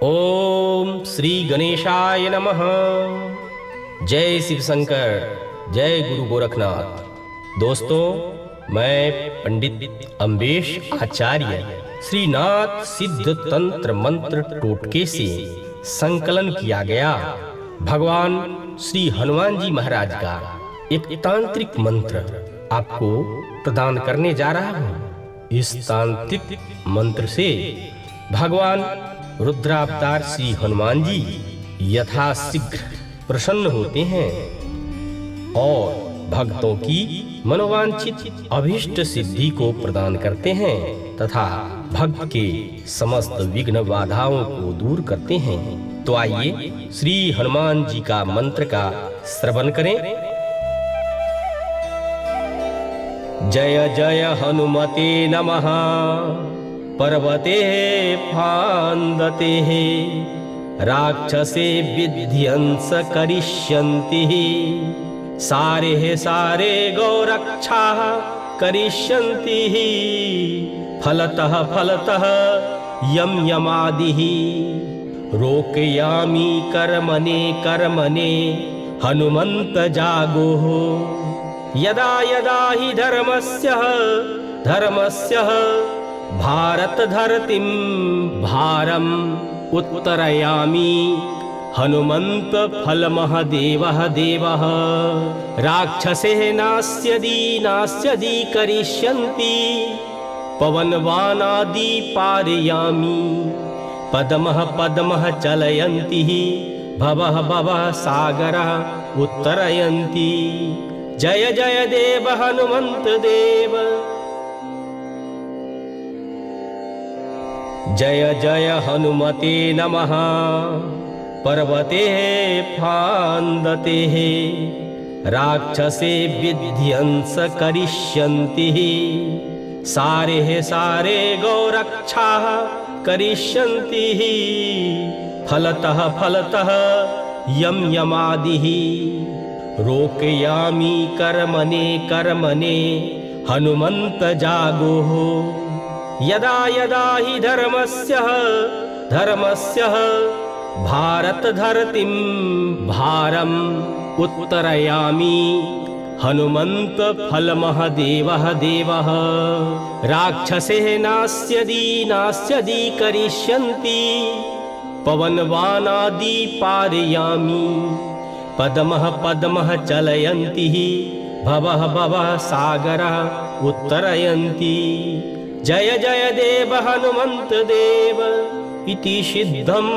ओम श्री गणेशाय नमः। जय शिव शंकर, जय गुरु गोरखनाथ। दोस्तों, मैं पंडित अम्बेश आचार्य श्रीनाथ सिद्ध तंत्र मंत्र टोटके से संकलन किया गया भगवान श्री हनुमान जी महाराज का एक तांत्रिक मंत्र आपको प्रदान करने जा रहा हूँ। इस तांत्रिक मंत्र से भगवान रुद्रावतार श्री हनुमान जी यथाशीघ्र प्रसन्न होते हैं और भक्तों की मनोवांछित अभीष्ट सिद्धि को प्रदान करते हैं तथा भक्त के समस्त विघ्न बाधाओं को दूर करते हैं। तो आइए श्री हनुमान जी का मंत्र का श्रवण करें। जय जय हनुमते नमः। पर्वते फान्दते राक्षसे विध्वंस करिष्यन्ति। सारे गौरक्षा करिष्यन्ति। फलतः यम यमादिः रोकयामि कर्मणे हनुमन्त जागोः। यदा हि धर्मस्य भारत धरतीं भारम उत्तरयामि हनुमंत फलमहदेवः देवः। राक्षसे नास्यदि करिष्यन्ति। पवनवानादि पारयामि पद्मः चलयन्ति। भवः सागरः उत्तरयन्ति। जय जय देव हनुमंत देव। जय जय हनुमते नमः। पर्वते फान्दते राक्षसे विध्वंस करिष्यन्ति। सारे गौरक्षा करिष्यन्ति। फलतः यम यमादिः रोकयामि कर्मणे हनुमन्त जागोः। यदा हि धर्मस्य भारत धरतीं भारम उत्तरयामि हनुमंत फलमहदेवः देवः। राक्षसे नास्यदि करिष्यन्ति। पवनवानादि पारयामि पद्मः चलयन्ति। भवः सागरः उत्तरयन्ति। जय जय देव हनुमंत देव इति सिद्धम्।